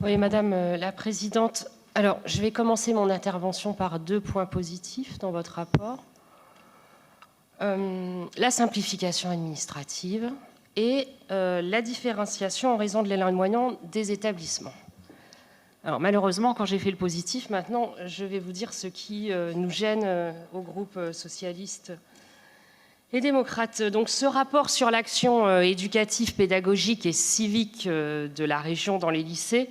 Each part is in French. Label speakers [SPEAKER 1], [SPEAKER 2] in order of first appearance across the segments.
[SPEAKER 1] Oui, Madame la Présidente. Alors, je vais commencer mon intervention par 2 points positifs dans votre rapport. La simplification administrative et la différenciation en raison de l'éloignement des établissements. Alors, malheureusement, quand j'ai fait le positif, maintenant, je vais vous dire ce qui nous gêne au groupe socialiste et démocrate. Donc, ce rapport sur l'action éducative, pédagogique et civique de la région dans les lycées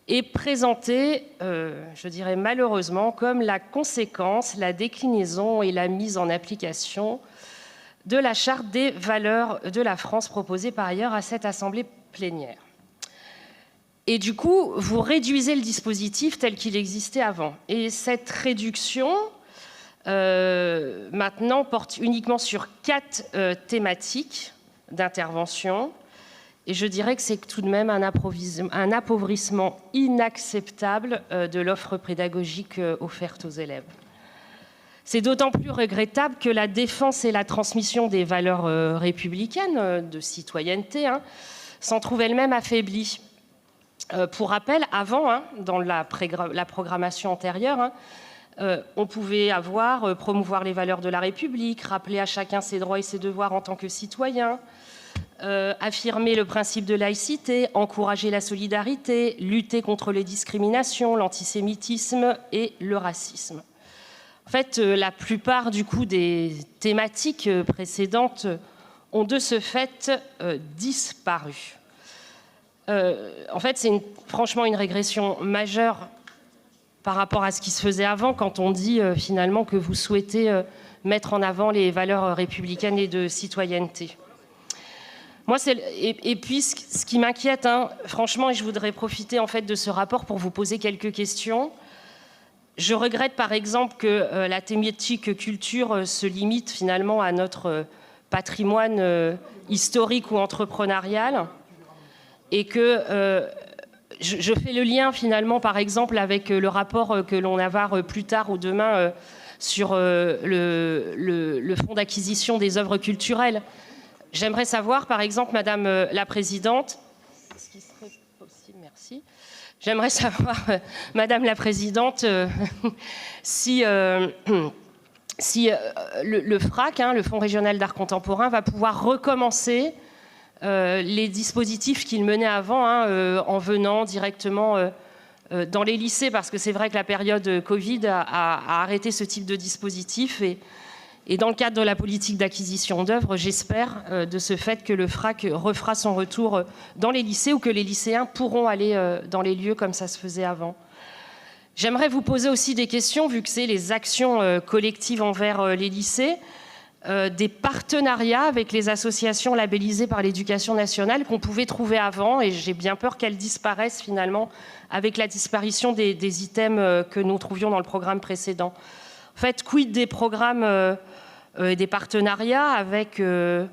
[SPEAKER 1] est présenté, je dirais malheureusement, comme la conséquence, la déclinaison et la mise en application de la charte des valeurs de la France proposée par ailleurs à cette assemblée plénière. Et du coup, vous réduisez le dispositif tel qu'il existait avant. Et cette réduction, maintenant, porte uniquement sur 4 thématiques d'intervention. Et je dirais que c'est tout de même un appauvrissement inacceptable de l'offre pédagogique offerte aux élèves. C'est d'autant plus regrettable que la défense et la transmission des valeurs républicaines de citoyenneté s'en trouvent elles-mêmes affaiblies. Pour rappel, avant, dans la programmation antérieure, on pouvait promouvoir les valeurs de la République, rappeler à chacun ses droits et ses devoirs en tant que citoyen, affirmer le principe de laïcité, encourager la solidarité, lutter contre les discriminations, l'antisémitisme et le racisme. En fait, la plupart des thématiques précédentes ont de ce fait disparu. En fait, c'est franchement une régression majeure par rapport à ce qui se faisait avant, quand on dit finalement que vous souhaitez mettre en avant les valeurs républicaines et de citoyenneté. Moi, et puis, ce qui m'inquiète, franchement, et je voudrais profiter en fait de ce rapport pour vous poser quelques questions. Je regrette, par exemple, que la thématique culture se limite finalement à notre patrimoine historique ou entrepreneurial, et que je fais le lien finalement, par exemple, avec le rapport que l'on va voir plus tard ou demain sur le fonds d'acquisition des œuvres culturelles. J'aimerais savoir, par exemple, Madame la Présidente, ce qui serait possible, merci. J'aimerais savoir, Madame la Présidente, si le FRAC, le Fonds régional d'art contemporain, va pouvoir recommencer les dispositifs qu'il menait avant, en venant directement dans les lycées, parce que c'est vrai que la période Covid a arrêté ce type de dispositif. Et dans le cadre de la politique d'acquisition d'œuvres, j'espère de ce fait que le FRAC refera son retour dans les lycées, ou que les lycéens pourront aller dans les lieux comme ça se faisait avant. J'aimerais vous poser aussi des questions, vu que c'est les actions collectives envers les lycées, des partenariats avec les associations labellisées par l'Éducation nationale qu'on pouvait trouver avant, et j'ai bien peur qu'elles disparaissent finalement avec la disparition des items que nous trouvions dans le programme précédent. En fait, quid des programmes des partenariats avec le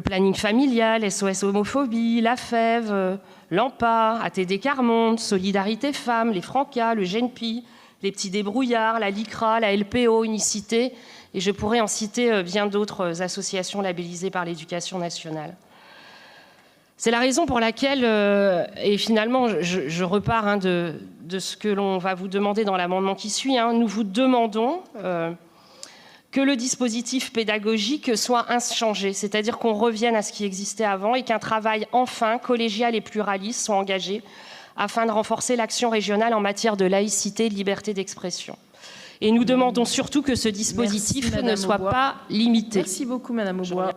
[SPEAKER 1] planning familial, SOS homophobie, la FEV, l'AMPA, ATD Carmonde, Solidarité Femmes, les Francas, le GENPI, les Petits Débrouillards, la LICRA, la LPO, Unicité, et je pourrais en citer bien d'autres associations labellisées par l'Éducation nationale. C'est la raison pour laquelle, et finalement je repars de ce que l'on va vous demander dans l'amendement qui suit, nous vous demandons que le dispositif pédagogique soit inchangé, c'est-à-dire qu'on revienne à ce qui existait avant et qu'un travail enfin collégial et pluraliste soit engagé afin de renforcer l'action régionale en matière de laïcité et de liberté d'expression. Et nous demandons surtout que ce dispositif ne soit pas limité.
[SPEAKER 2] Merci beaucoup, Madame Aubois.